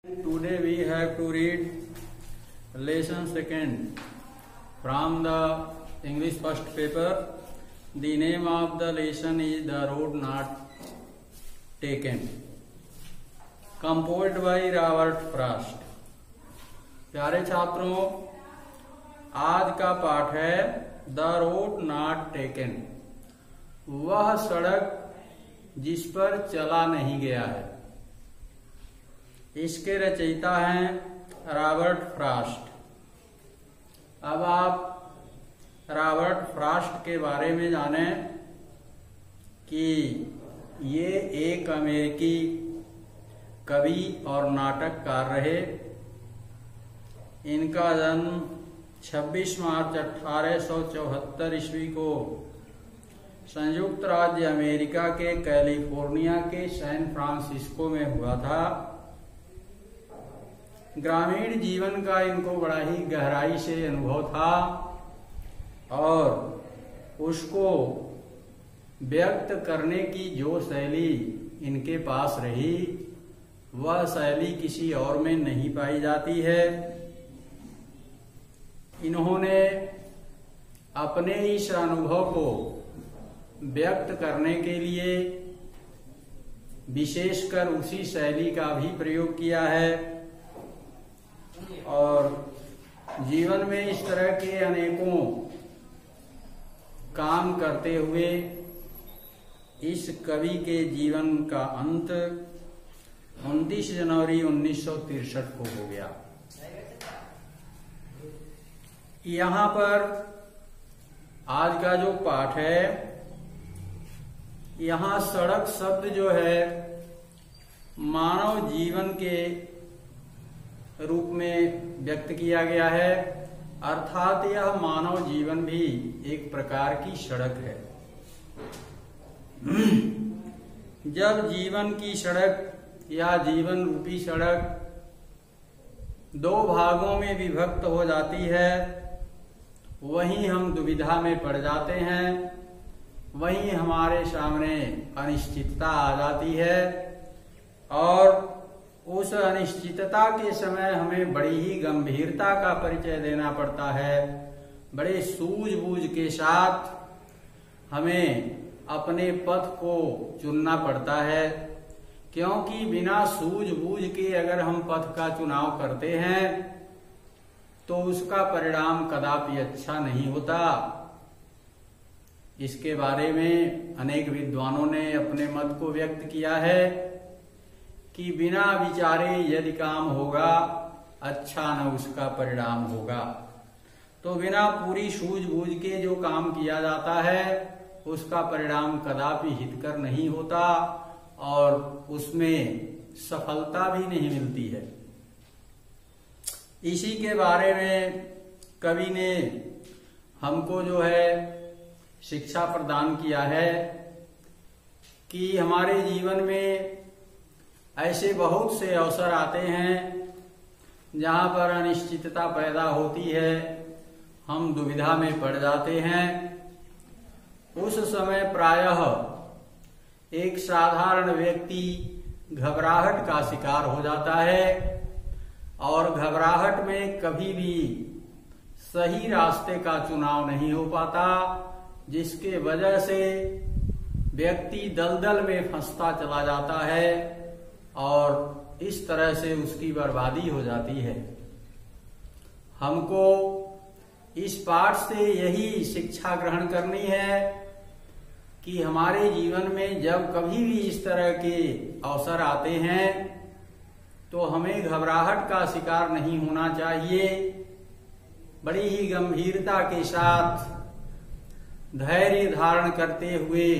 Today we have to read lesson second from the English first paper. The name of the lesson is The Road Not Taken, composed by Robert Frost. प्यारे छात्रों, आज का पाठ है the road not taken, वह सड़क जिस पर चला नहीं गया है। इसके रचयिता हैं रॉबर्ट फ्रॉस्ट। अब आप रॉबर्ट फ्रॉस्ट के बारे में जानें कि ये एक अमेरिकी कवि और नाटककार रहे। इनका जन्म 26 मार्च 1874 ईस्वी को संयुक्त राज्य अमेरिका के कैलिफोर्निया के सैन फ्रांसिस्को में हुआ था। ग्रामीण जीवन का इनको बड़ा ही गहराई से अनुभव था और उसको व्यक्त करने की जो शैली इनके पास रही, वह शैली किसी और में नहीं पाई जाती है। इन्होंने अपने इस अनुभव को व्यक्त करने के लिए विशेषकर उसी शैली का भी प्रयोग किया है और जीवन में इस तरह के अनेकों काम करते हुए इस कवि के जीवन का अंत 29 जनवरी 1963 को हो गया। यहाँ पर आज का जो पाठ है, यहाँ सड़क शब्द जो है मानव जीवन के रूप में व्यक्त किया गया है, अर्थात यह मानव जीवन भी एक प्रकार की सड़क है। जब जीवन की सड़क या जीवन रूपी सड़क दो भागों में विभक्त हो जाती है, वहीं हम दुविधा में पड़ जाते हैं, वहीं हमारे सामने अनिश्चितता आ जाती है और उस अनिश्चितता के समय हमें बड़ी ही गंभीरता का परिचय देना पड़ता है। बड़े सूझबूझ के साथ हमें अपने पथ को चुनना पड़ता है, क्योंकि बिना सूझबूझ के अगर हम पथ का चुनाव करते हैं तो उसका परिणाम कदापि अच्छा नहीं होता। इसके बारे में अनेक विद्वानों ने अपने मत को व्यक्त किया है कि बिना विचारे यदि काम होगा, अच्छा न उसका परिणाम होगा। तो बिना पूरी सूझबूझ के जो काम किया जाता है उसका परिणाम कदापि हितकर नहीं होता और उसमें सफलता भी नहीं मिलती है। इसी के बारे में कवि ने हमको जो है शिक्षा प्रदान किया है कि हमारे जीवन में ऐसे बहुत से अवसर आते हैं जहां पर अनिश्चितता पैदा होती है, हम दुविधा में पड़ जाते हैं। उस समय प्रायः एक साधारण व्यक्ति घबराहट का शिकार हो जाता है और घबराहट में कभी भी सही रास्ते का चुनाव नहीं हो पाता, जिसके वजह से व्यक्ति दलदल में फंसता चला जाता है और इस तरह से उसकी बर्बादी हो जाती है। हमको इस पाठ से यही शिक्षा ग्रहण करनी है कि हमारे जीवन में जब कभी भी इस तरह के अवसर आते हैं तो हमें घबराहट का शिकार नहीं होना चाहिए। बड़ी ही गंभीरता के साथ धैर्य धारण करते हुए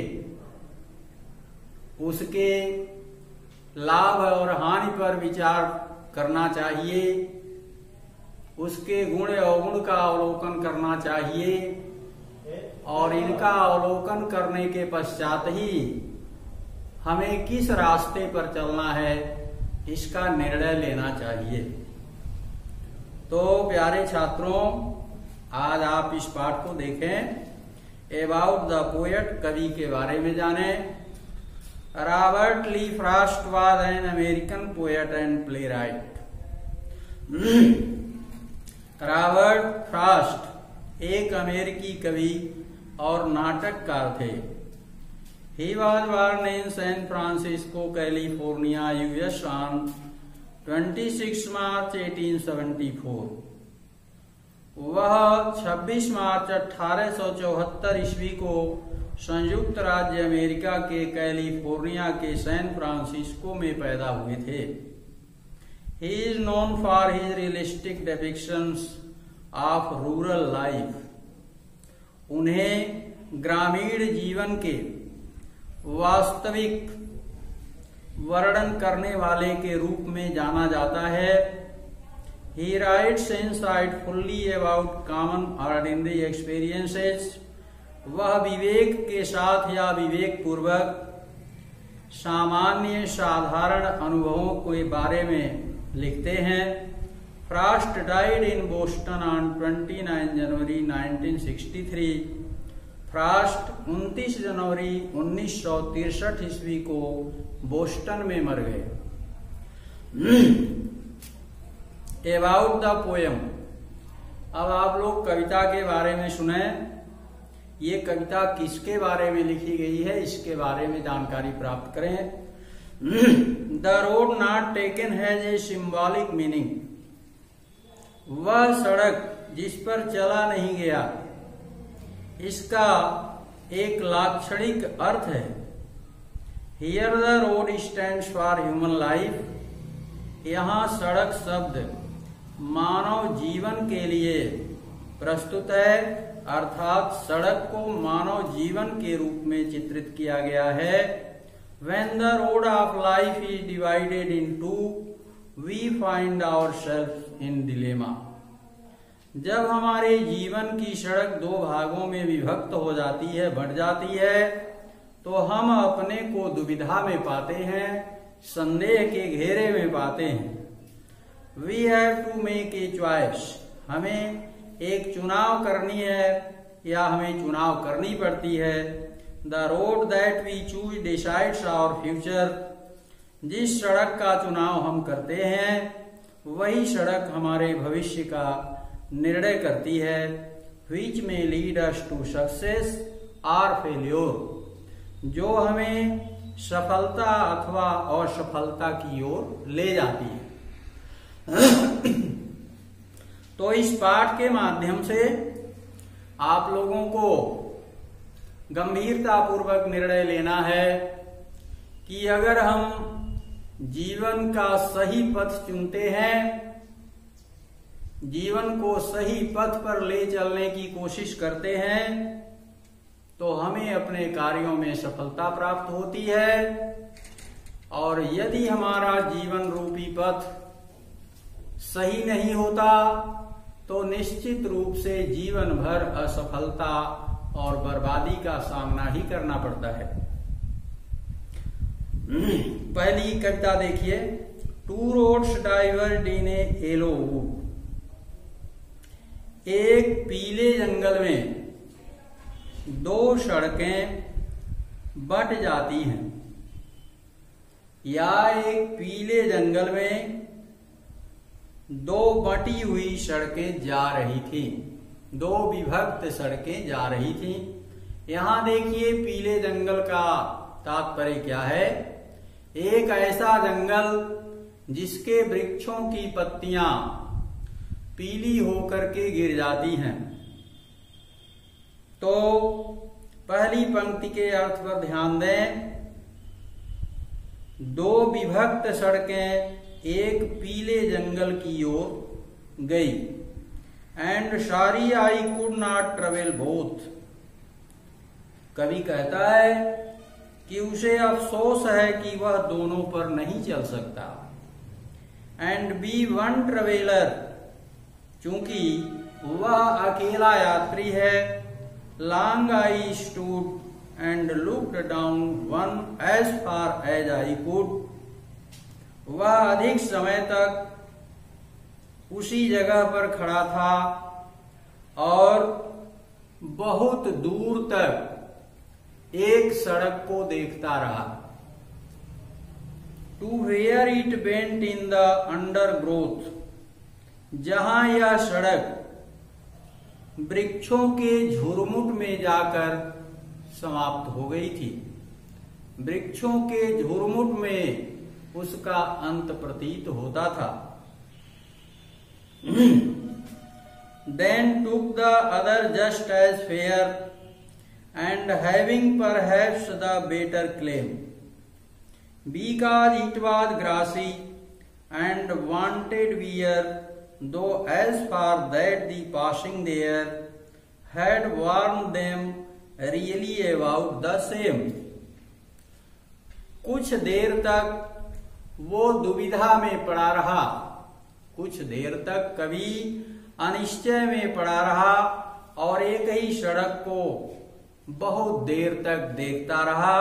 उसके लाभ और हानि पर विचार करना चाहिए, उसके गुण अवगुण का अवलोकन करना चाहिए और इनका अवलोकन करने के पश्चात ही हमें किस रास्ते पर चलना है इसका निर्णय लेना चाहिए। तो प्यारे छात्रों, आज आप इस पाठ को देखें, अबाउट द पोएट, कवि के बारे में जानें। Robert Lee Frost was an American poet and playwright. Robert Frost एक अमेरिकी कवि और नाटककार थे। He was born in San Francisco, California, US on 26 March 1874। वह 26 मार्च 1874 ईस्वी को संयुक्त राज्य अमेरिका के कैलिफोर्निया के सैन फ्रांसिस्को में पैदा हुए थे। He is known for his realistic depictions of rural life। उन्हें ग्रामीण जीवन के वास्तविक वर्णन करने वाले के रूप में जाना जाता है। He writes insightfully about common ordinary experiences। वह विवेक के साथ या विवेक पूर्वक सामान्य साधारण अनुभवों के बारे में लिखते हैं। Frost died in Boston on 29 January 1963। Frost 29 जनवरी 1963 ईस्वी को बोस्टन में मर गए। About the poem. अब आप लोग कविता के बारे में सुने। ये कविता किसके बारे में लिखी गई है, इसके बारे में जानकारी प्राप्त करें। The road not taken has a symbolic meaning. वह सड़क जिस पर चला नहीं गया, इसका एक लाक्षणिक अर्थ है। Here the road stands for human life. यहाँ सड़क शब्द मानव जीवन के लिए प्रस्तुत है, अर्थात सड़क को मानव जीवन के रूप में चित्रित किया गया है। When the road of life is divided into, we find ourselves in dilemma। जब हमारे जीवन की सड़क दो भागों में विभक्त हो जाती है, बढ़ जाती है, तो हम अपने को दुविधा में पाते हैं, संदेह के घेरे में पाते हैं। We have to make a choice। हमें एक चुनाव करनी है या हमें चुनाव करनी पड़ती है। The road that we choose decides our future। जिस सड़क का चुनाव हम करते हैं, वही सड़क हमारे भविष्य का निर्णय करती है। Which may lead us to success or failure। जो हमें सफलता अथवा असफलता की ओर ले जाती है। तो इस पाठ के माध्यम से आप लोगों को गंभीरता पूर्वक निर्णय लेना है कि अगर हम जीवन का सही पथ चुनते हैं, जीवन को सही पथ पर ले चलने की कोशिश करते हैं, तो हमें अपने कार्यों में सफलता प्राप्त होती है। और यदि हमारा जीवन रूपी पथ सही नहीं होता, तो निश्चित रूप से जीवन भर असफलता और बर्बादी का सामना ही करना पड़ता है। पहली कविता देखिए। Two roads diverge in A yellow would. एक पीले जंगल में दो सड़कें बट जाती हैं, या एक पीले जंगल में दो बटी हुई सड़कें जा रही थी, दो विभक्त सड़कें जा रही थी। यहां देखिए पीले जंगल का तात्पर्य क्या है। एक ऐसा जंगल जिसके वृक्षों की पत्तियां पीली होकर के गिर जाती हैं। तो पहली पंक्ति के अर्थ पर ध्यान दें। दो विभक्त सड़कें एक पीले जंगल की ओर गई। And sorry I could not travel both. कवि कहता है कि उसे अफसोस है कि वह दोनों पर नहीं चल सकता। एंड बी वन ट्रेवलर, चूंकि वह अकेला यात्री है। Long I stood and looked down one as far as I could. वह अधिक समय तक उसी जगह पर खड़ा था और बहुत दूर तक एक सड़क को देखता रहा। To where it went in the undergrowth, जहां यह सड़क वृक्षों के झुरमुट में जाकर समाप्त हो गई थी। वृक्षों के झुरमुट में उसका अंत प्रतीत होता था। Then took the other just as fair, and having perhaps the better claim, because it was grassy and wanted wear, though as far that the passing there had warned them really about the same. कुछ देर तक वो दुविधा में पड़ा रहा, कुछ देर तक कवि अनिश्चय में पड़ा रहा और एक ही सड़क को बहुत देर तक देखता रहा।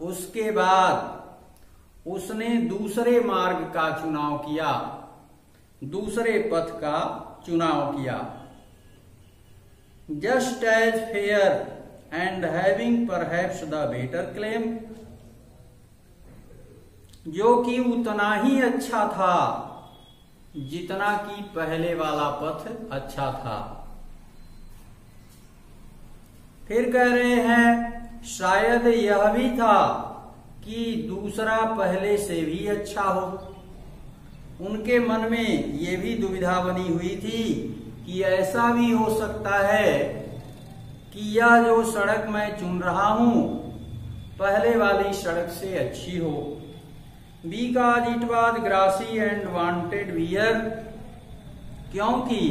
उसके बाद उसने दूसरे मार्ग का चुनाव किया, दूसरे पथ का चुनाव किया। Just as fair and having perhaps the better claim, जो कि उतना ही अच्छा था जितना कि पहले वाला पथ अच्छा था। फिर कह रहे हैं शायद यह भी था कि दूसरा पहले से भी अच्छा हो। उनके मन में ये भी दुविधा बनी हुई थी कि ऐसा भी हो सकता है कि यह जो सड़क मैं चुन रहा हूं पहले वाली सड़क से अच्छी हो। Because it was grassy and wanted wear, क्योंकि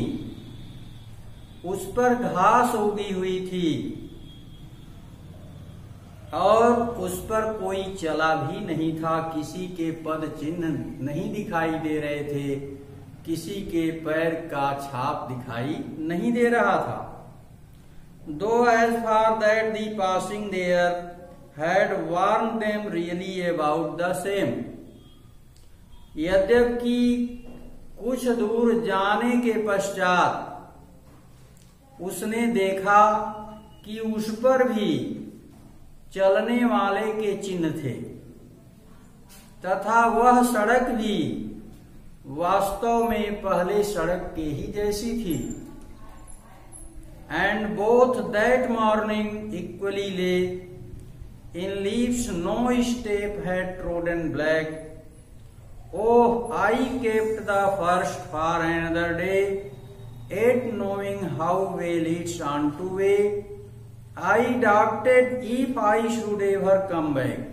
उस पर घास उगी हुई थी और उस पर कोई चला भी नहीं था, किसी के पद चिन्ह नहीं दिखाई दे रहे थे, किसी के पैर का छाप दिखाई नहीं दे रहा था। Though as far that the passing there had warned them really about the same, यद्यपि कुछ दूर जाने के पश्चात उसने देखा कि उस पर भी चलने वाले के चिन्ह थे तथा वह सड़क भी वास्तव में पहले सड़क के ही जैसी थी। And both that morning equally lay in leaves no step had trodden black. Oh, I kept the first for another day, yet knowing how well it's on to way, I doubted if I should ever come back.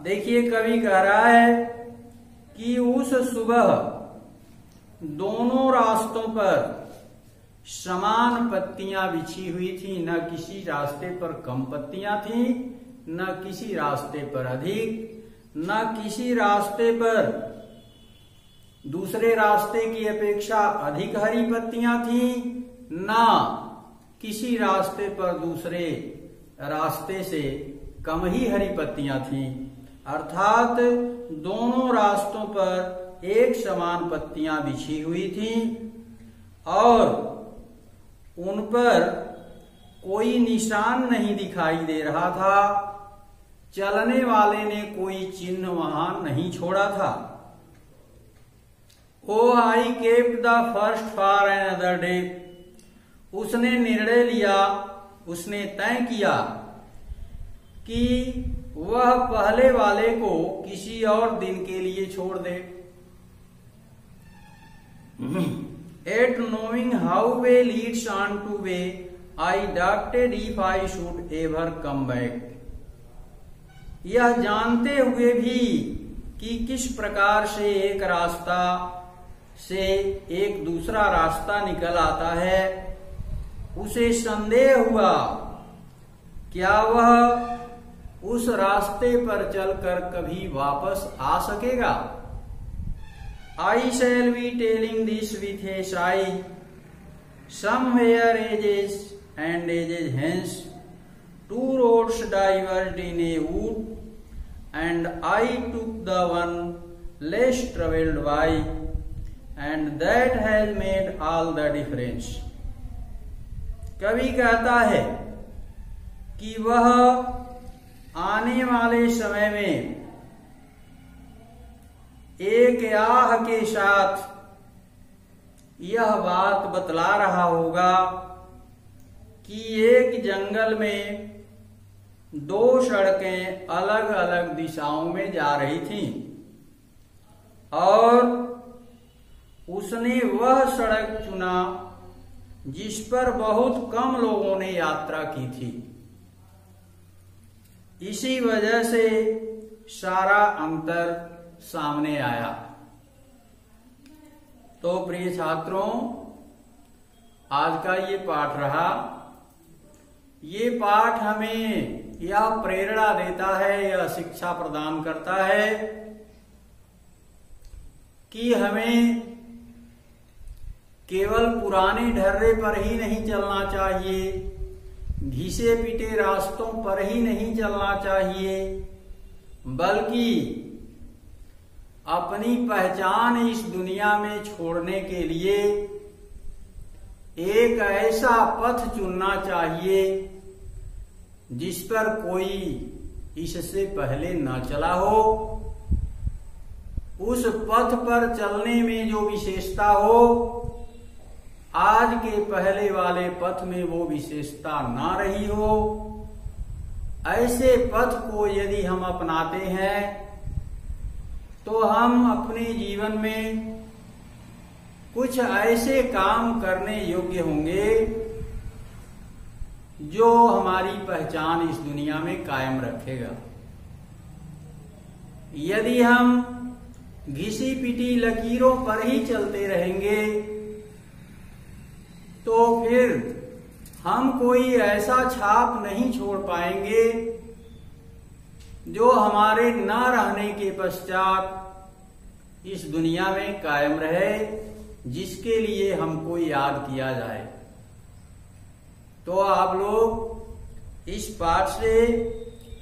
देखिए कवि कह रहा है कि उस सुबह दोनों रास्तों पर समान पत्तियां बिछी हुई थी, न किसी रास्ते पर कम पत्तियां थी, न किसी रास्ते पर अधिक, न किसी रास्ते पर दूसरे रास्ते की अपेक्षा अधिक हरी पत्तियां थी, न किसी रास्ते पर दूसरे रास्ते से कम ही हरी पत्तियां थी। अर्थात दोनों रास्तों पर एक समान पत्तियां बिछी हुई थी और उन पर कोई निशान नहीं दिखाई दे रहा था, चलने वाले ने कोई चिन्ह वहां नहीं छोड़ा था। Oh I kept the first for another day, उसने निर्णय लिया, उसने तय किया कि वह पहले वाले को किसी और दिन के लिए छोड़ दे। At knowing how way leads on to way I doubted if I should ever come back. यह जानते हुए भी कि किस प्रकार से एक रास्ता से एक दूसरा रास्ता निकल आता है, उसे संदेह हुआ क्या वह उस रास्ते पर चलकर कभी वापस आ सकेगा। I shall be telling this with a sigh, somewhere ages and ages hence, two roads diverged in a wood, and I took the one less travelled by, and that has made all the difference. कवि कहता है कि वह आने वाले समय में एक आह के साथ यह बात बतला रहा होगा कि एक जंगल में दो सड़कें अलग अलग दिशाओं में जा रही थीं और उसने वह सड़क चुना जिस पर बहुत कम लोगों ने यात्रा की थी। इसी वजह से सारा अंतर सामने आया। तो प्रिय छात्रों, आज का ये पाठ रहा। ये पाठ हमें यह प्रेरणा देता है, यह शिक्षा प्रदान करता है कि हमें केवल पुराने ढर्रे पर ही नहीं चलना चाहिए, घिसे पिटे रास्तों पर ही नहीं चलना चाहिए, बल्कि अपनी पहचान इस दुनिया में छोड़ने के लिए एक ऐसा पथ चुनना चाहिए जिस पर कोई इससे पहले न चला हो। उस पथ पर चलने में जो विशेषता हो, आज के पहले वाले पथ में वो विशेषता ना रही हो। ऐसे पथ को यदि हम अपनाते हैं तो हम अपने जीवन में कुछ ऐसे काम करने योग्य होंगे जो हमारी पहचान इस दुनिया में कायम रखेगा। यदि हम घिसी पिटी लकीरों पर ही चलते रहेंगे तो फिर हम कोई ऐसा छाप नहीं छोड़ पाएंगे जो हमारे न रहने के पश्चात इस दुनिया में कायम रहे, जिसके लिए हमको याद किया जाए। तो आप लोग इस पाठ से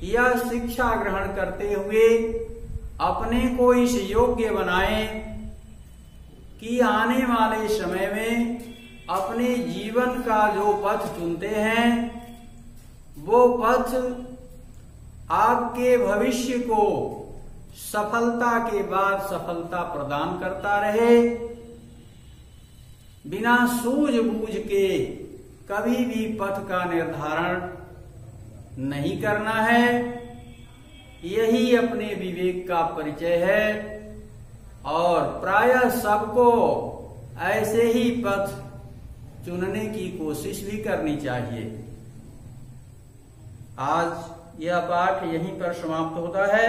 यह शिक्षा ग्रहण करते हुए अपने को इस योग्य बनाएं कि आने वाले समय में अपने जीवन का जो पथ चुनते हैं वो पथ आपके भविष्य को सफलता के बाद सफलता प्रदान करता रहे। बिना सूझबूझ के कभी भी पथ का निर्धारण नहीं करना है। यही अपने विवेक का परिचय है और प्रायः सबको ऐसे ही पथ चुनने की कोशिश भी करनी चाहिए। आज यह पाठ यहीं पर समाप्त होता है।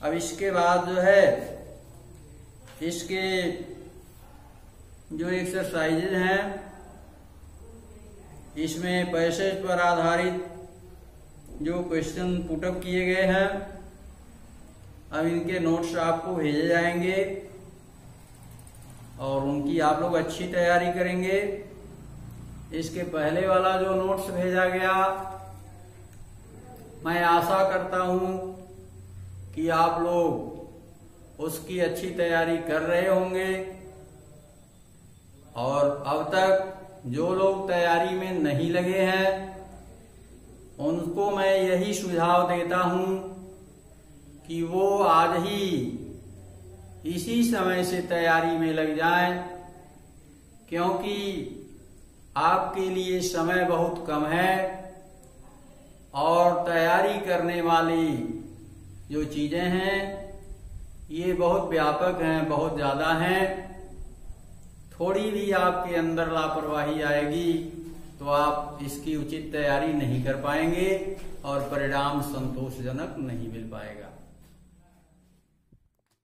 अब इसके बाद जो है इसके जो एक्सरसाइजेज हैं, इसमें पैसेज पर आधारित जो क्वेश्चन पुटअप किए गए हैं, अब इनके नोट्स आपको भेजे जाएंगे और उनकी आप लोग अच्छी तैयारी करेंगे। इसके पहले वाला जो नोट्स भेजा गया, मैं आशा करता हूं कि आप लोग उसकी अच्छी तैयारी कर रहे होंगे और अब तक जो लोग तैयारी में नहीं लगे हैं उनको मैं यही सुझाव देता हूं कि वो आज ही इसी समय से तैयारी में लग जाएं, क्योंकि आपके लिए समय बहुत कम है और तैयारी करने वाली जो चीजें हैं ये बहुत व्यापक हैं, बहुत ज्यादा हैं। थोड़ी भी आपके अंदर लापरवाही आएगी तो आप इसकी उचित तैयारी नहीं कर पाएंगे और परिणाम संतोषजनक नहीं मिल पाएगा।